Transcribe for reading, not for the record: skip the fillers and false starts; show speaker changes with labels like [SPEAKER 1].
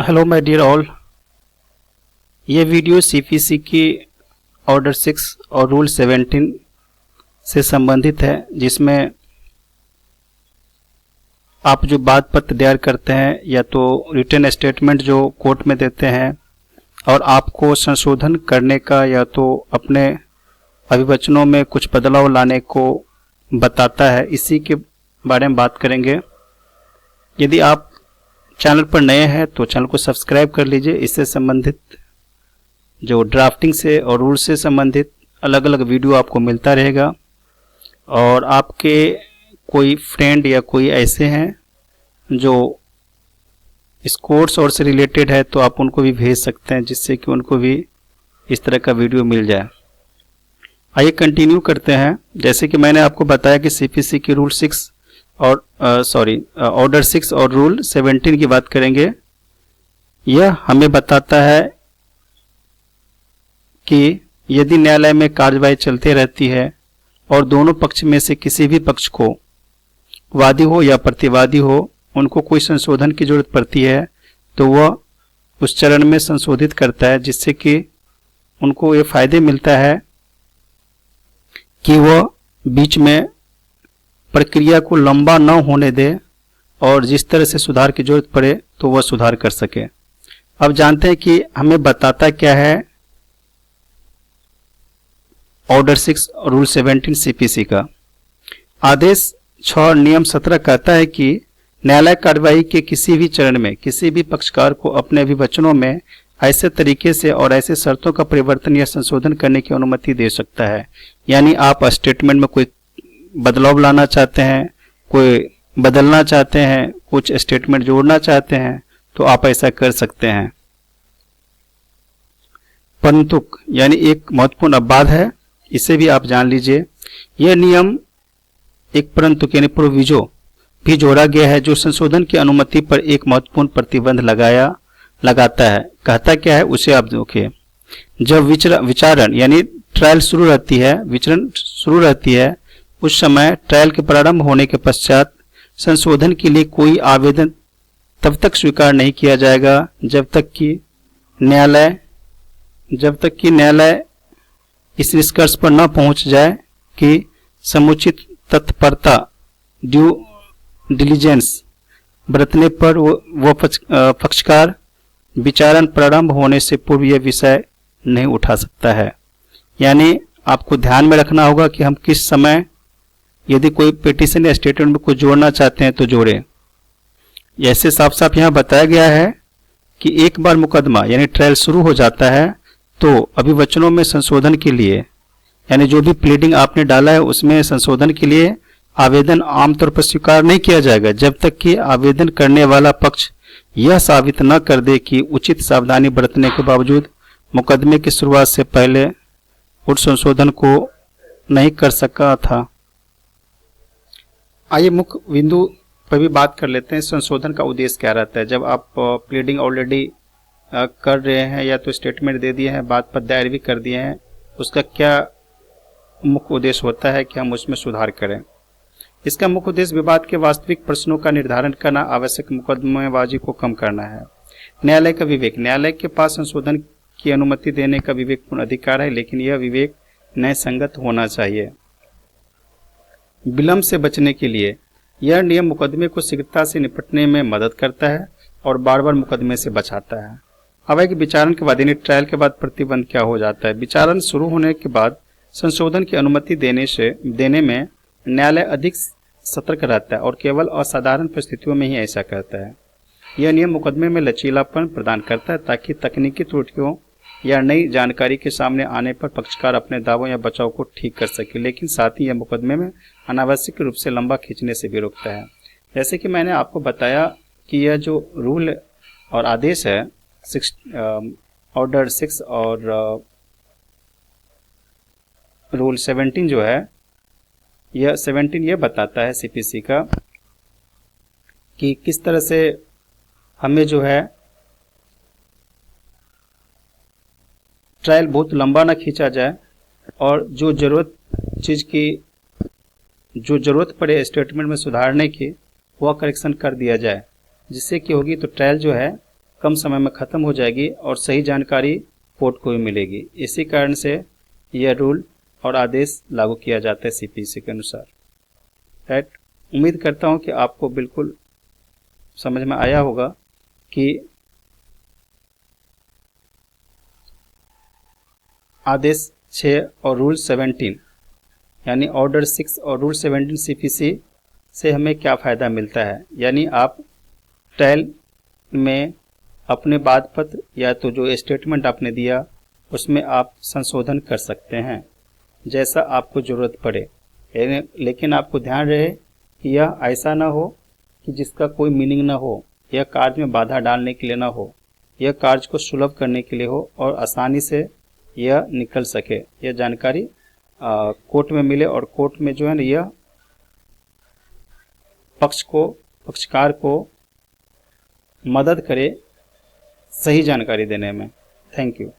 [SPEAKER 1] Hello my dear all. ये video CPC की order 6 और रूल 17 से संबंधित है, जिसमें आप जो बात पत्र तैयार करते हैं या तो रिटन स्टेटमेंट जो कोर्ट में देते हैं और आपको संशोधन करने का या तो अपने अभिवचनों में कुछ बदलाव लाने को बताता है, इसी के बारे में बात करेंगे। यदि आप चैनल पर नए हैं तो चैनल को सब्सक्राइब कर लीजिए। इससे संबंधित जो ड्राफ्टिंग से और रूल से संबंधित अलग अलग वीडियो आपको मिलता रहेगा। और आपके कोई फ्रेंड या कोई ऐसे हैं जो इस कोर्स और से रिलेटेड है तो आप उनको भी भेज सकते हैं, जिससे कि उनको भी इस तरह का वीडियो मिल जाए। आइए कंटिन्यू करते हैं। जैसे कि मैंने आपको बताया कि सीपीसी की रूल 6 और ऑर्डर 6 और रूल 17 की बात करेंगे। यह हमें बताता है कि यदि न्यायालय में कार्यवाही चलती रहती है और दोनों पक्ष में से किसी भी पक्ष को, वादी हो या प्रतिवादी हो, उनको कोई संशोधन की जरूरत पड़ती है तो वह उस चरण में संशोधित करता है, जिससे कि उनको ये फायदे मिलता है कि वह बीच में प्रक्रिया को लंबा न होने दे और जिस तरह से सुधार की जरूरत पड़े तो वह सुधार कर सके। अब जानते हैं कि हमें बताता क्या है ऑर्डर 6 और रूल 17 सीपीसी का। आदेश 6 नियम 17 कहता है कि न्यायालय कार्यवाही के किसी भी चरण में किसी भी पक्षकार को अपने अभिवचनों में ऐसे तरीके से और ऐसे शर्तों का परिवर्तन या संशोधन करने की अनुमति दे सकता है। यानी आप स्टेटमेंट में कोई बदलाव लाना चाहते हैं, कोई बदलना चाहते हैं, कुछ स्टेटमेंट जोड़ना चाहते हैं तो आप ऐसा कर सकते हैं। परंतु यानी एक महत्वपूर्ण अपवाद है, इसे भी आप जान लीजिए। यह नियम एक परंतु यानी प्रोविजो भी जोड़ा गया है जो संशोधन की अनुमति पर एक महत्वपूर्ण प्रतिबंध लगाता है। कहता क्या है उसे आप देखिए। जब विचारण यानी ट्रायल शुरू रहती है, विचरण शुरू रहती है, उस समय ट्रायल के प्रारंभ होने के पश्चात संशोधन के लिए कोई आवेदन तब तक स्वीकार नहीं किया जाएगा जब तक कि न्यायालय इस निष्कर्ष पर न पहुंच जाए कि समुचित तत्परता ड्यू डिलीजेंस बरतने पर वह पक्षकार विचारण प्रारंभ होने से पूर्व यह विषय नहीं उठा सकता है। यानी आपको ध्यान में रखना होगा कि हम किस समय यदि कोई पिटीशन या स्टेटमेंट में कुछ जोड़ना चाहते हैं तो जोड़ें। ऐसे साफ साफ यहाँ बताया गया है कि एक बार मुकदमा यानी ट्रायल शुरू हो जाता है तो अभिवचनों में संशोधन के लिए यानी जो भी प्लीडिंग आपने डाला है उसमें संशोधन के लिए आवेदन आमतौर पर स्वीकार नहीं किया जाएगा जब तक कि आवेदन करने वाला पक्ष यह साबित न कर दे कि उचित सावधानी बरतने के बावजूद मुकदमे की शुरुआत से पहले उस संशोधन को नहीं कर सका था। आइए मुख्य बिंदु पर भी बात कर लेते हैं। संशोधन का उद्देश्य क्या रहता है? जब आप प्लीडिंग ऑलरेडी कर रहे हैं या तो स्टेटमेंट दे दिए हैं, बात पर दायर भी कर दिए हैं, उसका क्या मुख्य उद्देश्य होता है कि हम उसमें सुधार करें। इसका मुख्य उद्देश्य विवाद के वास्तविक प्रश्नों का निर्धारण करना, आवश्यक मुकदमेबाजी को कम करना है। न्यायालय का विवेक। न्यायालय के पास संशोधन की अनुमति देने का विवेकपूर्ण अधिकार है, लेकिन यह विवेक न्याय संगत होना चाहिए। विलंब से बचने के लिए यह नियम मुकदमे को शीघ्रता से निपटने में मदद करता है और बार बार मुकदमे से बचाता है। अब है कि विचारण के बाद यानी ट्रायल के बाद प्रतिबंध क्या हो जाता है। विचारण शुरू होने के बाद संशोधन की अनुमति देने में न्यायालय अधिक सतर्क रहता है और केवल असाधारण परिस्थितियों में ही ऐसा करता है। यह नियम मुकदमे में लचीलापन प्रदान करता है ताकि तकनीकी त्रुटियों या नई जानकारी के सामने आने पर पक्षकार अपने दावों या बचाव को ठीक कर सके, लेकिन साथ ही यह मुकदमे में अनावश्यक रूप से लंबा खींचने से भी रोकता है। जैसे कि मैंने आपको बताया कि यह जो रूल और आदेश है ऑर्डर 6 और रूल 17 जो है, यह 17 यह बताता है सीपीसी का कि किस तरह से हमें जो है ट्रायल बहुत लंबा ना खींचा जाए और जो जरूरत पड़े स्टेटमेंट में सुधारने की वह करेक्शन कर दिया जाए, जिससे कि होगी तो ट्रायल जो है कम समय में ख़त्म हो जाएगी और सही जानकारी कोर्ट को भी मिलेगी। इसी कारण से यह रूल और आदेश लागू किया जाता है सीपीसी के अनुसार। राइट, उम्मीद करता हूं कि आपको बिल्कुल समझ में आया होगा कि आदेश 6 और रूल 17 यानी ऑर्डर 6 और रूल 17 सीपीसी से हमें क्या फ़ायदा मिलता है। यानी आप ट्रायल में अपने वाद पत्र या तो जो स्टेटमेंट आपने दिया उसमें आप संशोधन कर सकते हैं जैसा आपको ज़रूरत पड़े, लेकिन आपको ध्यान रहे कि यह ऐसा ना हो कि जिसका कोई मीनिंग ना हो, यह कार्य में बाधा डालने के लिए ना हो, यह कार्य को सुलभ करने के लिए हो और आसानी से यह निकल सके, यह जानकारी कोर्ट में मिले और कोर्ट में जो है ना यह पक्षकार को मदद करे सही जानकारी देने में। Thank you.